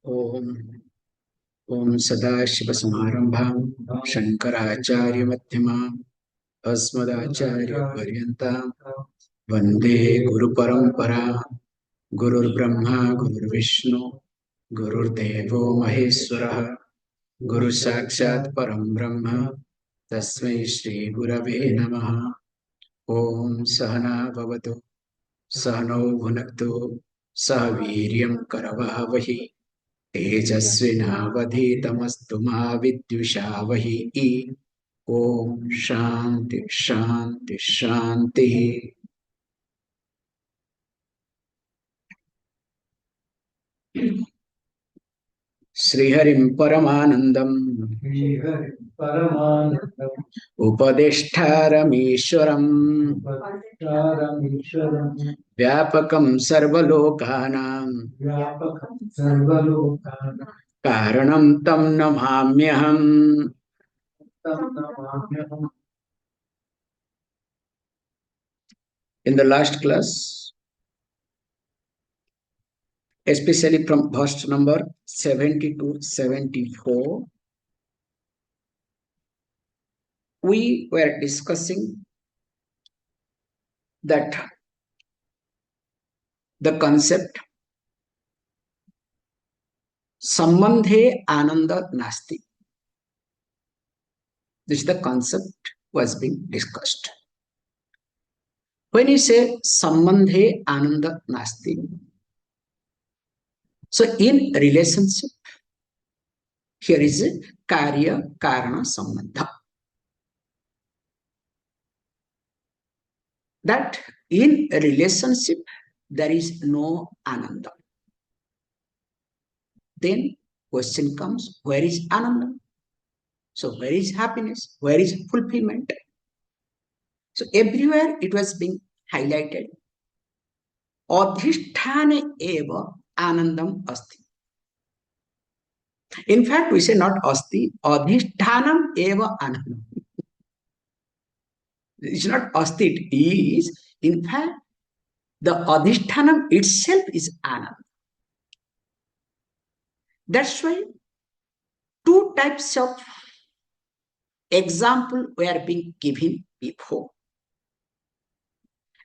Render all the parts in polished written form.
ओम ओम सदाशिवसमारंभां शंकराचार्यमध्यमाम् अस्मदाचार्यपर्यन्तां वन्दे गुरुपरम्परां। गुरुर्ब्रह्मा गुरुर्विष्णु गुरुर्देवो महेश्वरः गुरुसाक्षात् परं ब्रह्म तस्मै श्रीगुरवे नमः। ओम सहना भवतु सहनौ भुनक्तु सह वीर्यं करवावहै तेजस्विनावधीतमस्तु मा विद्विषावहै। ओम शांति शांति शांति। श्रीहरिं परमानंदम उपदेष्टारमीश्वरम् व्यापकं सर्वलोकानां कारणं तं नमाम्यहम्। In the last class, especially from verse number 70 to 74, we were discussing that the concept sambandhe ananda nasti. This is the concept was being discussed. When you say sambandhe ananda nasti, so in relationship, here is a karya karana sambandha. That in a relationship there is no ananda. Then question comes, where is ananda? So where is happiness? Where is fulfillment? So everywhere it was being highlighted. Adhishthane eva anandam asti. In fact, we say not asti, adhishthanam eva anandam. It's not asti, it is. In fact, the adhishthanam itself is ananda. That's why two types of example were being given before.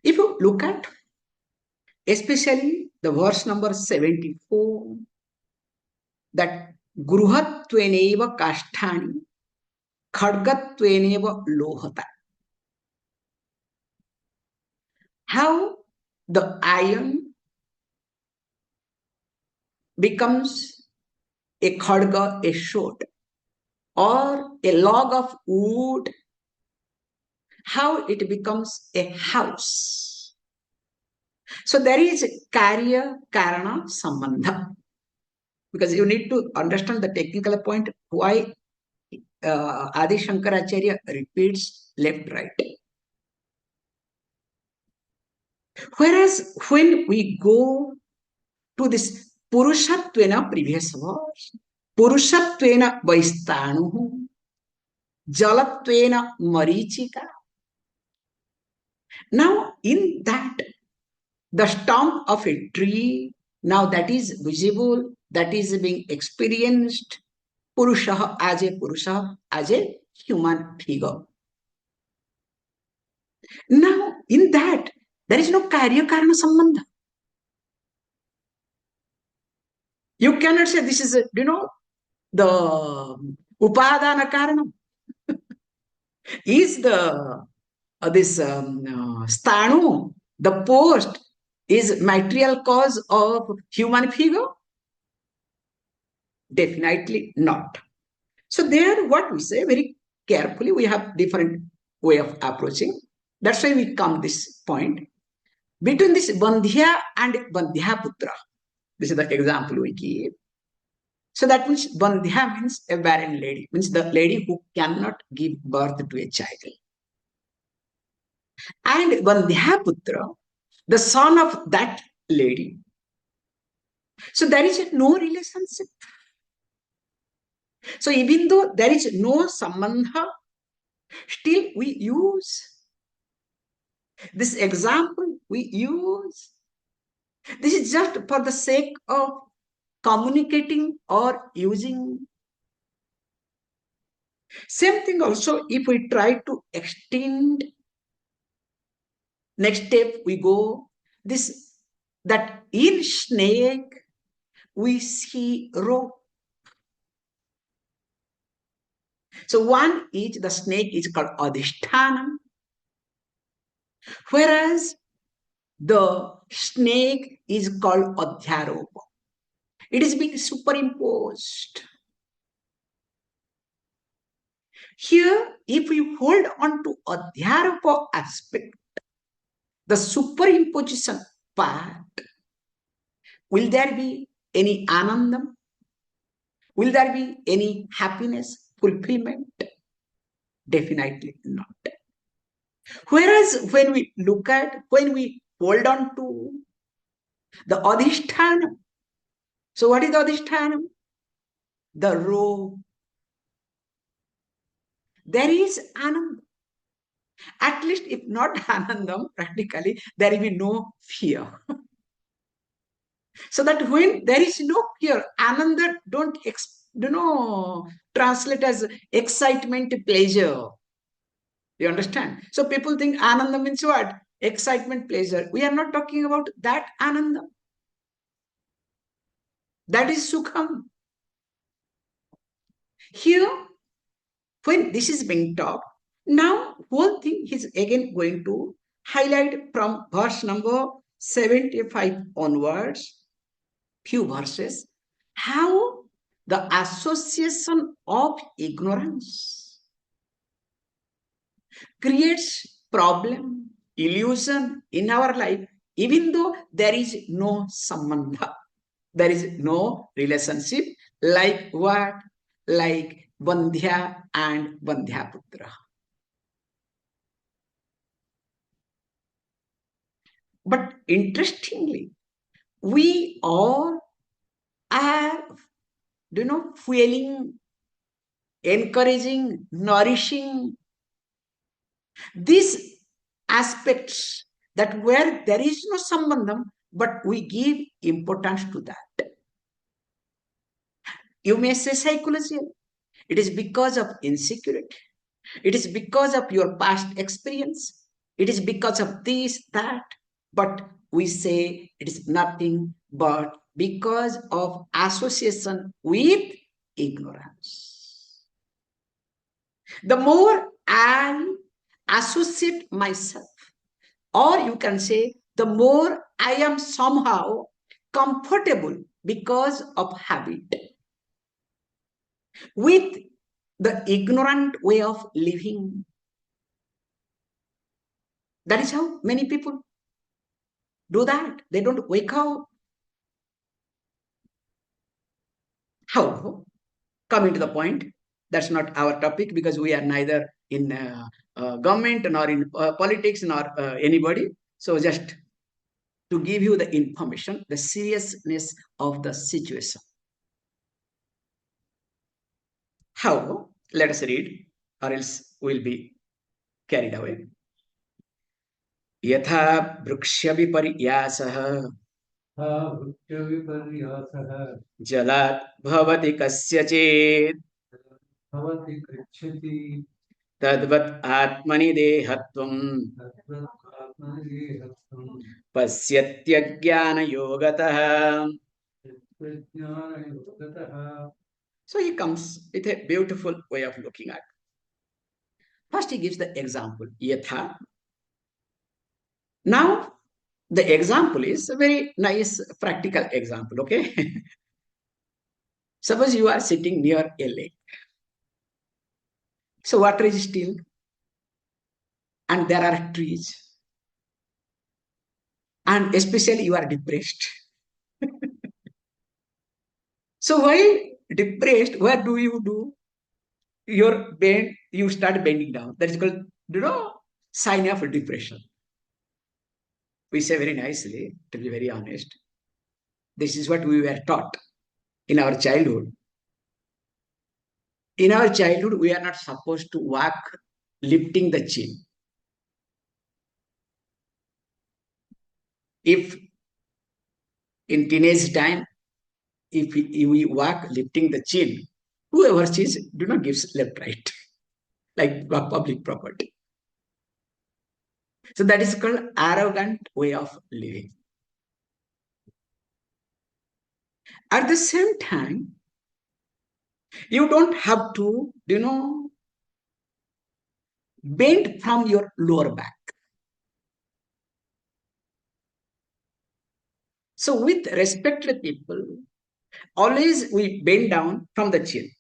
If you look at especially the verse number 74, that gruhatveneva kasthani khadgatveneva lohata. How the iron becomes a khadga, a sword, or a log of wood, how it becomes a house. So there is karya karana sambandha, because you need to understand the technical point why Adi Shankaracharya repeats left right. Whereas when we go to this Purushatvena previous verse, Purushatvena Vaistanu, Jalatvena Marichika. Now in that, the stump of a tree, now that is visible, that is being experienced, Purusha as a human figure. Now in that, there is no karya karana sambandha. You cannot say this is, the upadana karanam. Is the this stanu, the post, is material cause of human figure? Definitely not. So there, what we say very carefully, we have different way of approaching. That's why we come this point. Between this bandhya and bandhyaputra, this is the example we give. So that means bandhya means a barren lady, means the lady who cannot give birth to a child. And bandhyaputra, the son of that lady. So there is no relationship. So even though there is no sambandha, still we use this example, we use. This is just for the sake of communicating or using. Same thing also, if we try to extend, next step we go, this, that in snake we see rope. So one is, the snake is called adhishthanam, whereas the snake is called adhyaropa. It is being superimposed. Here, if we hold on to adhyaropa aspect, the superimposition part, will there be any anandam? Will there be any happiness, fulfillment? Definitely not. Whereas when we look at, when we hold on to the adhishthanam, so what is the adhishthanam? The rope. There is anandam. At least if not anandam, practically, there will be no fear. So that when there is no fear, ananda don't translate as excitement, pleasure. You understand? So people think ananda means what? Excitement, pleasure. We are not talking about that ananda. That is sukham. Here, when this is being taught, now whole thing is again going to highlight from verse number 75 onwards, few verses, how the association of ignorance creates problem, illusion in our life, even though there is no sambandha, there is no relationship. Like what? Like Bandhya and Bandhyaputra. But interestingly, we all are, fueling, encouraging, nourishing these aspects, that where there is no sambandham, but we give importance to that. You may say psychological. It is because of insecurity. It is because of your past experience. It is because of this, that. But we say it is nothing but because of association with ignorance. The more I associate myself, or you can say, the more I am somehow comfortable because of habit with the ignorant way of living. That is how many people do that. They don't wake up. How? Coming to the point, that's not our topic, because we are neither in government nor in politics nor anybody. So just to give you the information, the seriousness of the situation. How? Let us read, or else we'll be carried away. यथा वृक्षविपर्यासः जलात् भवति कस्यचित् तद्वत् आत्मनि देहत्वम् पश्यत्यज्ञानयोगतः. So he comes with a beautiful way of looking at. First he gives the example, yatha. Now the example is a very nice practical example, okay? Suppose you are sitting near a lake. So water is still and there are trees. And especially you are depressed. So while depressed, what do? You start bending down. That is called, sign of depression. We say very nicely, to be very honest. This is what we were taught in our childhood. In our childhood, we are not supposed to walk lifting the chin. If in teenage time, if we walk lifting the chin, whoever sees, do not give left, right, like public property. So that is called arrogant way of living. At the same time, you don't have to, bend from your lower back. So with respected people, always we bend down from the chin.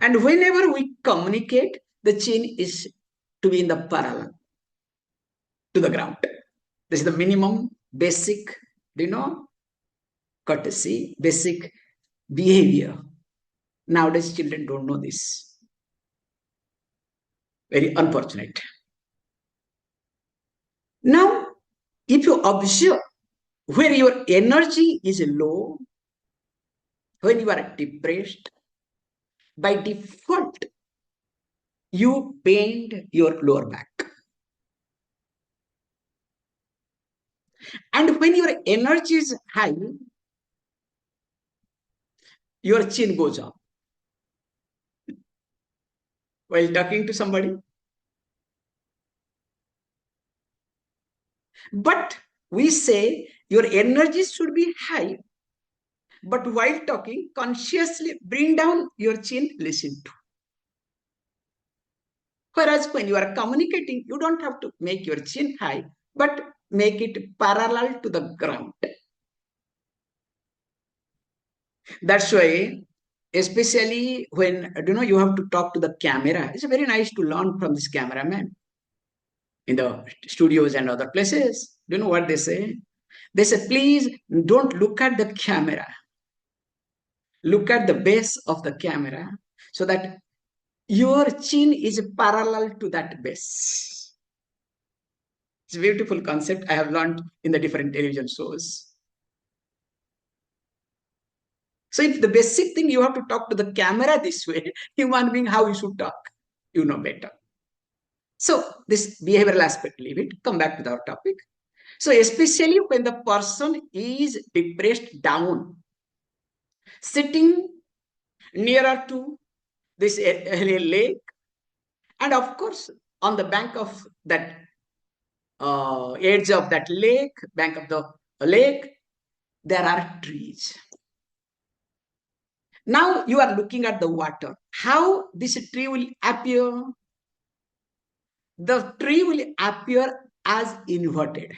And whenever we communicate, the chin is to be in the parallel to the ground. This is the minimum basic, courtesy, basic behavior. Nowadays, children don't know this. Very unfortunate. Now, if you observe where your energy is low, when you are depressed, by default, you bend your lower back. And when your energy is high, your chin goes up. While talking to somebody. But we say your energy should be high. But while talking, consciously bring down your chin, listen to. Whereas when you are communicating, you don't have to make your chin high, but make it parallel to the ground. That's why, especially when you have to talk to the camera, it's very nice to learn from this cameraman in the studios and other places. Do you know what they say? They say, please don't look at the camera. Look at the base of the camera so that your chin is parallel to that base. It's a beautiful concept I have learned in the different television shows. So if the basic thing you have to talk to the camera this way, human being, how you should talk, you know better. So this behavioral aspect, leave it, come back to our topic. So especially when the person is depressed down, sitting nearer to this lake, and of course, on the bank of that edge of that lake, bank of the lake, there are trees. Now you are looking at the water. How this tree will appear? The tree will appear as inverted.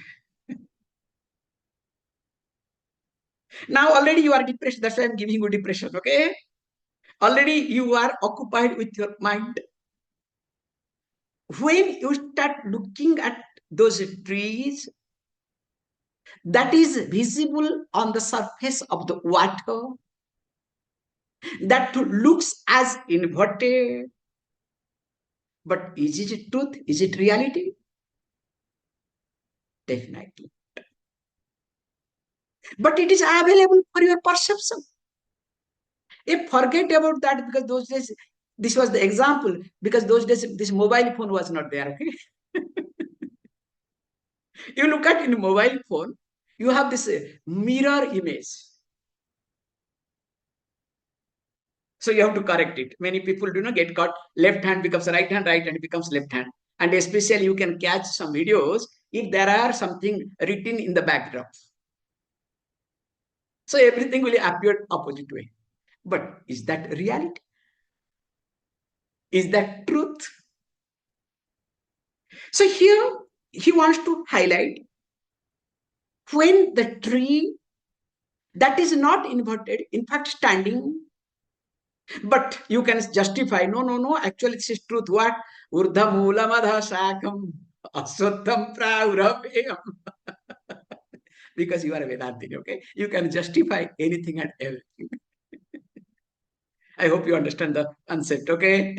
Now already you are depressed. That's why I'm giving you depression, okay? Already you are occupied with your mind. When you start looking at those trees, that is visible on the surface of the water, that looks as inverted. But is it truth? Is it reality? Definitely. But it is available for your perception. If forget about that, because those days, this was the example, because those days this mobile phone was not there, okay? You look at in mobile phone, you have this mirror image. So you have to correct it. Many people do not get caught. Left hand becomes right hand becomes left hand. And especially you can catch some videos if there are something written in the background. So everything will appear opposite way. But is that reality? Is that truth? So here he wants to highlight when the tree that is not inverted, in fact standing, but you can justify, no, actually this is truth. What? Urdha moola madha sakam aswatham praurabhyam. Because you are a Vedantini, okay? You can justify anything and everything. I hope you understand the concept, okay?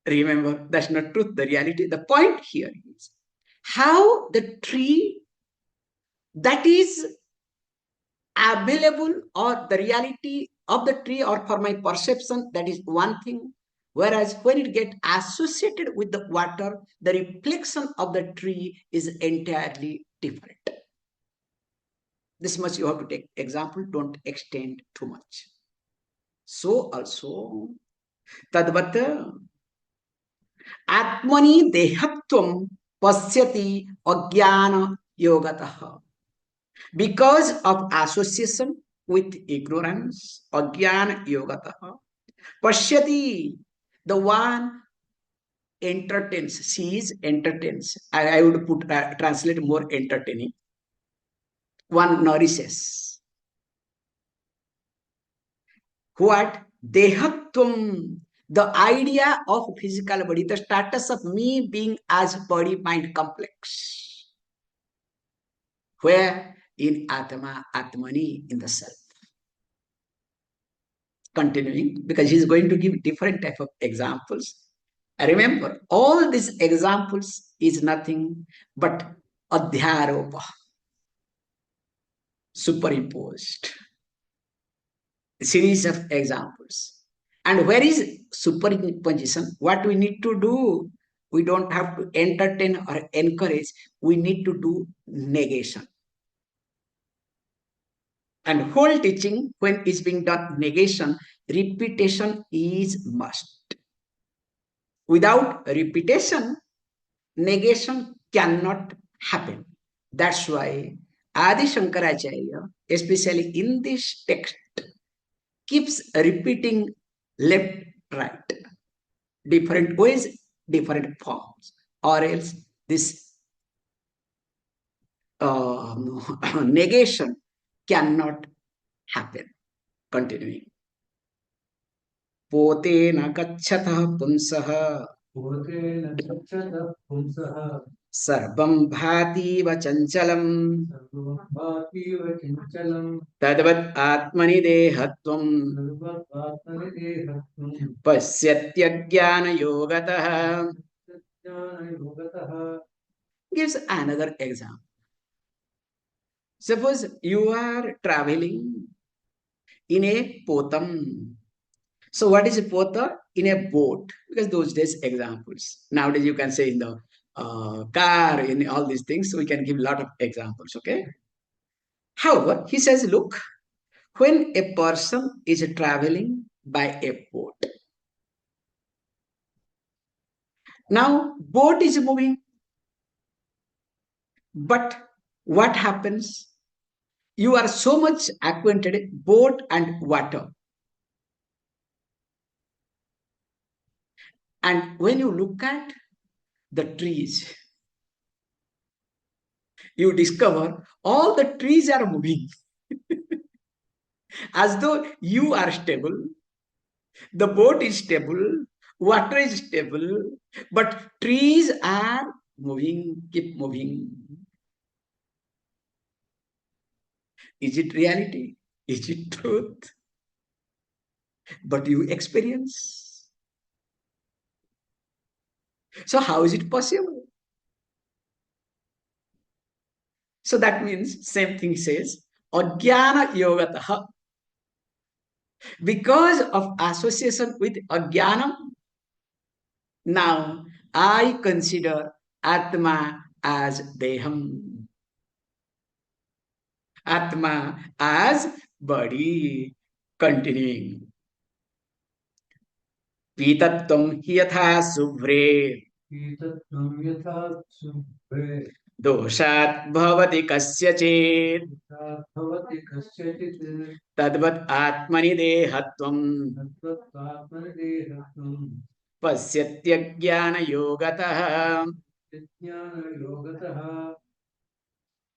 Remember, that's not truth, the reality. The point here is how the tree that is available, or the reality of the tree, or for my perception, that is one thing. Whereas when it gets associated with the water, the reflection of the tree is entirely different. This much you have to take example, don't extend too much. So also, tadvat atmani dehatvam pasyati ajnana yogatah. Because of association with ignorance, ajnana yogatah, pasyati, the one entertains, sees, entertains. I would put translate more entertaining. One nourishes. What? Dehatvam, the idea of physical body, the status of me being as body mind complex. Where? In Atma, Atmani, in the self. Continuing, because he's going to give different type of examples. Remember, all these examples is nothing but adhyaropa, superimposed series of examples. And where is superimposition? What we need to do? We don't have to entertain or encourage. We need to do negation. And whole teaching, when it's being done negation, repetition is must. Without repetition, negation cannot happen. That's why Adi Shankaracharya, especially in this text, keeps repeating left, right, different ways, different forms, or else this negation cannot happen. Continuing. Pote na gacchata punsah sarvam bhati va chanchalam tadvat atmani dehatvam pasyatyajnana yogatah. Gives another example. Suppose you are traveling in a potam. So what is a pota? In a boat, because those days examples. Nowadays you can say in the car, in all these things, so we can give a lot of examples, okay? However, he says, look, when a person is traveling by a boat, now boat is moving, but what happens? You are so much acquainted boat and water. And when you look at the trees, you discover all the trees are moving as though you are stable, the boat is stable, water is stable, but trees are moving, keep moving. Is it reality? Is it truth? But you experience. So how is it possible? So that means, same thing says, Ajnana Yogataha. Because of association with Ajnana, now I consider Atma as Deham. Atma as body. Continuing. Pitatvam yatha subhre. Doshat bhavati kasyachit. Tadvat atmani dehatvam. Pasyatyajnana yogatah.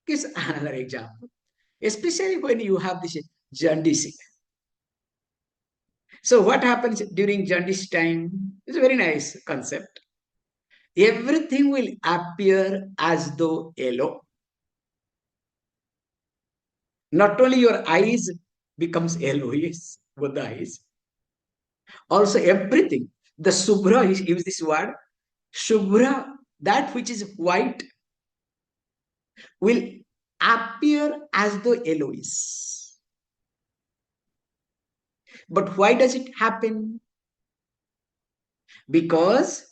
Gives another example. Especially when you have this jaundice. So what happens during jaundice time? It's a very nice concept. Everything will appear as though yellow. Not only your eyes becomes yellowish, both the eyes. Also everything. The Subhra, he use this word. Shubhra, that which is white, will appear as though yellowish. But why does it happen? Because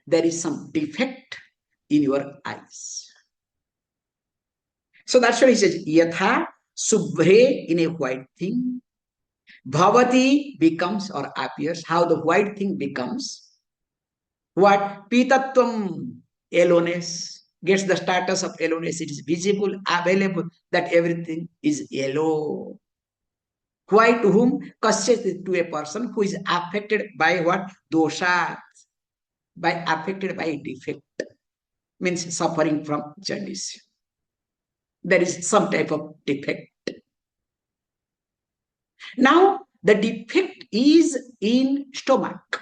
there is some defect in your eyes. So that's why he says, Yatha Subhre, in a white thing, Bhavati becomes or appears. How the white thing becomes. What? Pitatvam, yellowness, gets the status of yellowness. It is visible, available, that everything is yellow. Why to whom? Kasyat, to a person who is affected by what? Dosha, by affected by defect. Means suffering from jaundice. There is some type of defect. Now, the defect is in stomach.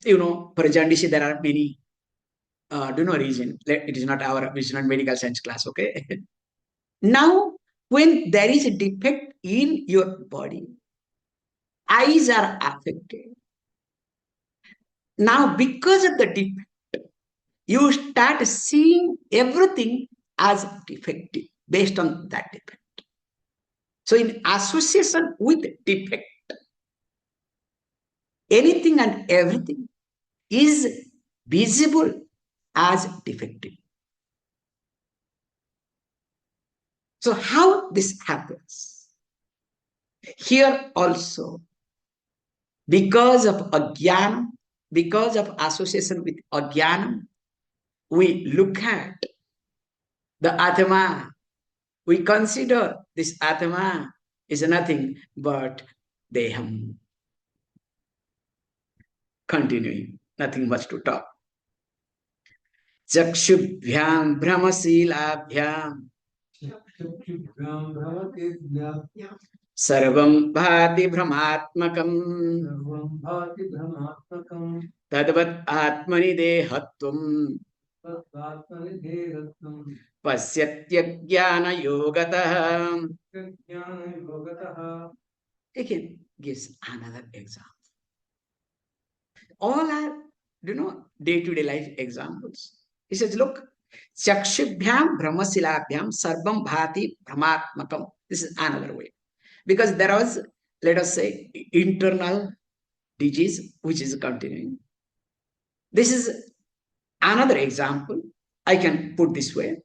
You know, for jaundice, there are many, do know reason. It is not medical science class, okay? Now, when there is a defect in your body, eyes are affected. Now, because of the defect, you start seeing everything as defective based on that defect. So, in association with defect, anything and everything is visible as defective. So, how this happens? Here also, because of ajnana, because of association with ajnana, we look at the Atma. We consider this Atma is nothing but Deham. Continuing, nothing much to talk. Chakshubhyam brahmasilabhyam sarvam bhati brahmatmakam tadvat atmani dehatvam pasyatya yogatah. Again, gives another example. All are, day-to-day life examples. He says, look, chakshubhyam brahmasilabhyam sarvam bhati brahmatmakam. This is another way. Because there was, let us say, internal disease which is continuing. This is another example. I can put this way.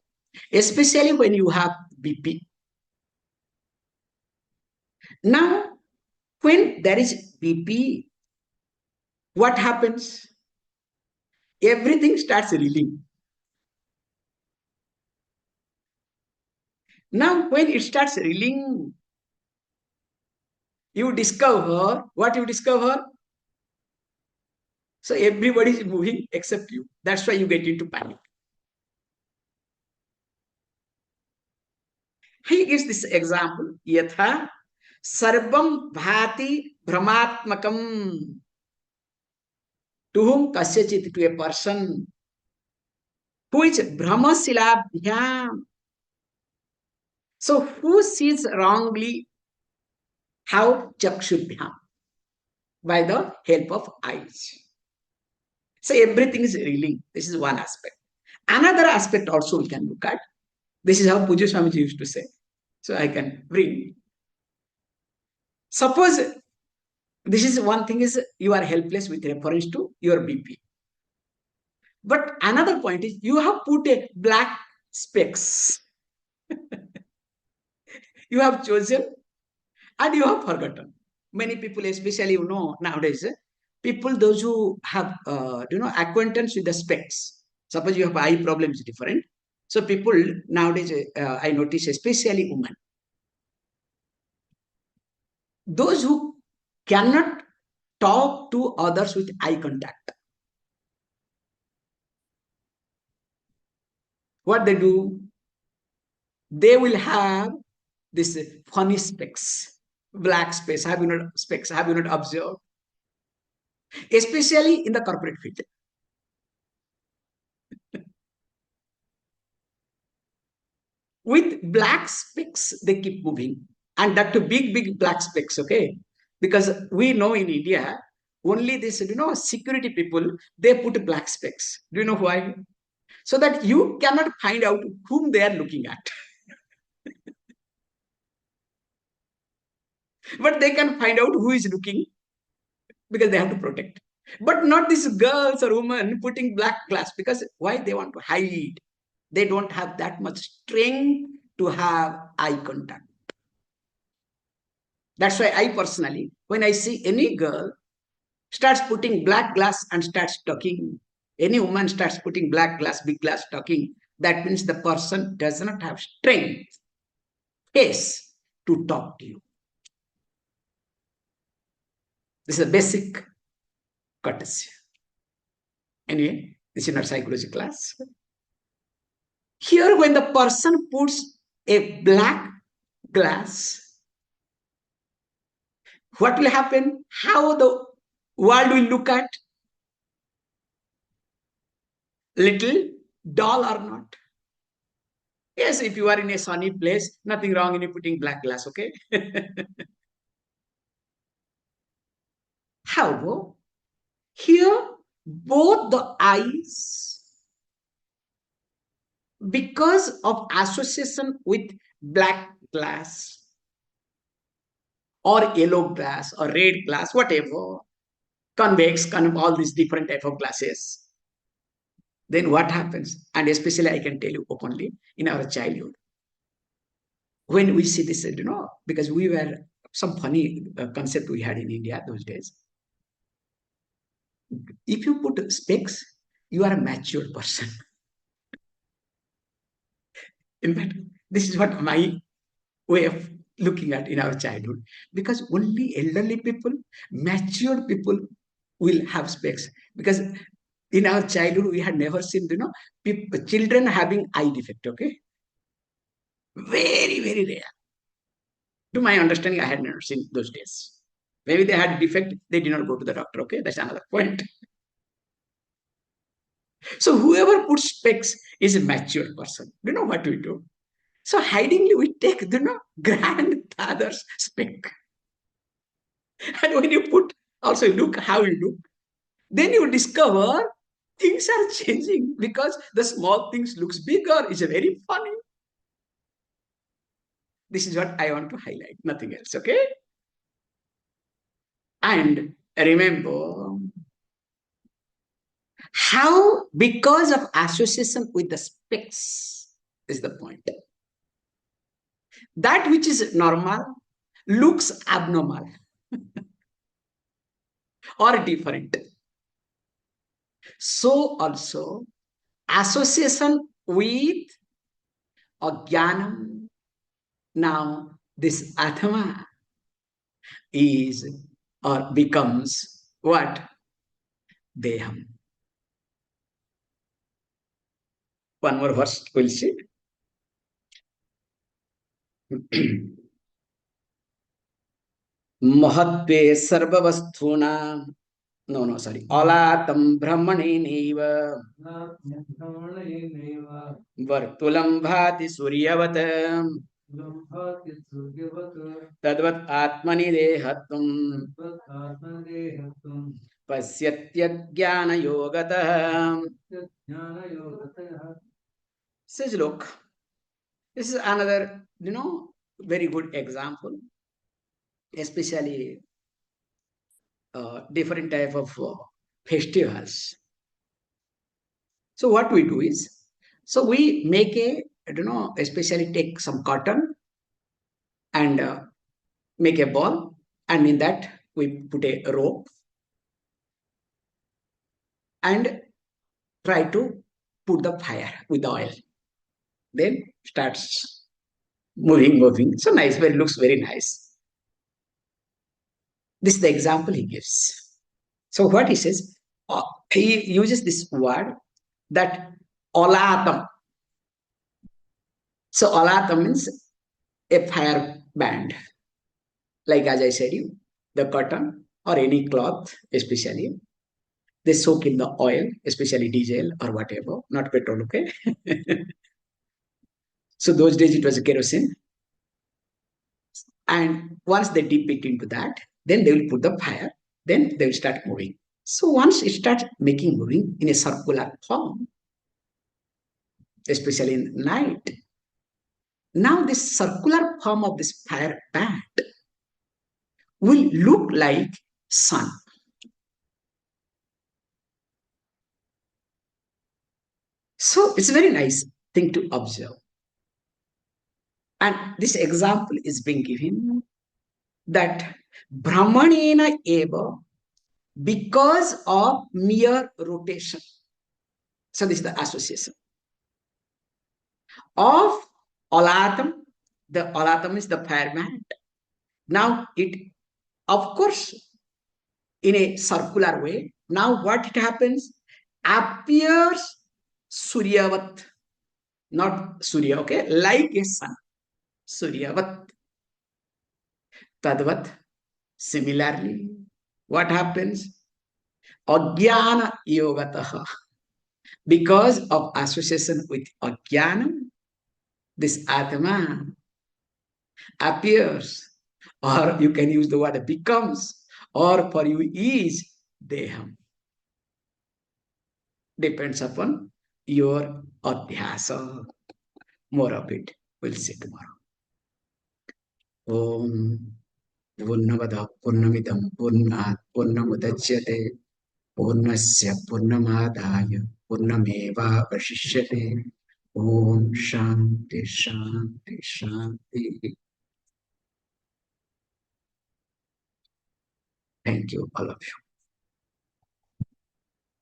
Especially when you have BP. Now, when there is BP, what happens? Everything starts reeling. Now, when it starts reeling, you discover, what you discover? So everybody is moving except you. That's why you get into panic. He gives this example. Yatha sarvam bhati brahmatmakam. To whom? Kasyachit, to a person who is brahmasilabhyam. So who sees wrongly? How? Chakshubhyam. By the help of eyes. So everything is reeling. This is one aspect. Another aspect also we can look at. This is how Puja Swamiji used to say. So I can bring. Suppose this is one thing is you are helpless with reference to your BP. But another point is you have put a black specs. You have chosen and you have forgotten. Many people, especially nowadays, people those who have acquaintance with the specs. Suppose you have eye problems different. So people nowadays, I notice, especially women, those who cannot talk to others with eye contact. What they do? They will have this funny specs, black space. Have you not observed? Especially in the corporate field. With black specs, they keep moving. And that to big black specs, okay? Because we know in India, only this, security people, they put black specs. Do you know why? So that you cannot find out whom they are looking at. But they can find out who is looking because they have to protect. But not these girls or women putting black glass, because why? They want to hide. They don't have that much strength to have eye contact. That's why I personally, when I see any girl starts putting black glass and starts talking, any woman starts putting black glass, big glass talking, that means the person does not have strength, pace to talk to you. This is a basic courtesy. Anyway, this is not psychology class. Here, when the person puts a black glass, what will happen? How the world will look at? Little dull or not? Yes, if you are in a sunny place, nothing wrong in you putting black glass, okay? However, here both the eyes, because of association with black glass or yellow glass or red glass, whatever, convex, all these different type of glasses, then what happens? And especially I can tell you openly, in our childhood, when we see this, because we were some funny concept we had in India those days. If you put specs, you are a mature person. In fact, this is what my way of looking at in our childhood, because only elderly people, mature people will have specs, because in our childhood we had never seen children having eye defect. Okay, very very rare. To my understanding, I had never seen those days. Maybe they had defect, they did not go to the doctor. Okay, that's another point. So whoever puts specs is a mature person. You know what we do? So hidingly we take grandfather's spec. And when you put, also look how you look, then you discover things are changing, because the small things looks bigger. It's a very funny. This is what I want to highlight, nothing else, okay? And remember how, because of association with the specs, is the point. That which is normal looks abnormal or different. So also association with Ajnanam, now this Atma is or becomes what? Deham. One more verse we'll see. Mahatve sarvavasthuna. No, sorry. Alatam brahmaneneva vartulam bhati suryavat tadvat atmani dehatum pasyatyajnana yogatah. Says, look, this is another, very good example, especially different type of festivals. So what we do is, so we make especially take some cotton and make a ball, and in that we put a rope and try to put the fire with the oil. Then starts moving. So nice, but it looks very nice. This is the example he gives. So what he says, he uses this word that olatam. So olatam means a fire band. Like as I said, the cotton or any cloth, especially, they soak in the oil, especially diesel or whatever, not petrol, okay? So those days it was kerosene. And once they dip it into that, then they will put the fire, then they will start moving. So once it starts moving in a circular form, especially in night, now this circular form of this fire band will look like sun. So it's a very nice thing to observe. And this example is being given that Brahmanena eva, because of mere rotation. So this is the association of Alatam. The Alatam is the fire mat. Now it, of course, in a circular way. Now what it happens? Appears Suryavat, not Surya, okay? Like a sun. Suryavat, Tadvat. Similarly, what happens? Ajnana yogataha. Because of association with Ajnana, this Atma appears, or you can use the word becomes, or for you is Deham. Depends upon your adhyasa. More of it we'll see tomorrow. Om Purnamada Purnamidam Purnat Purnamudachyate Purnasya Purnamadaya Purnameva Vashishyate. Om Shanti Shanti Shanti. Thank you, all of you.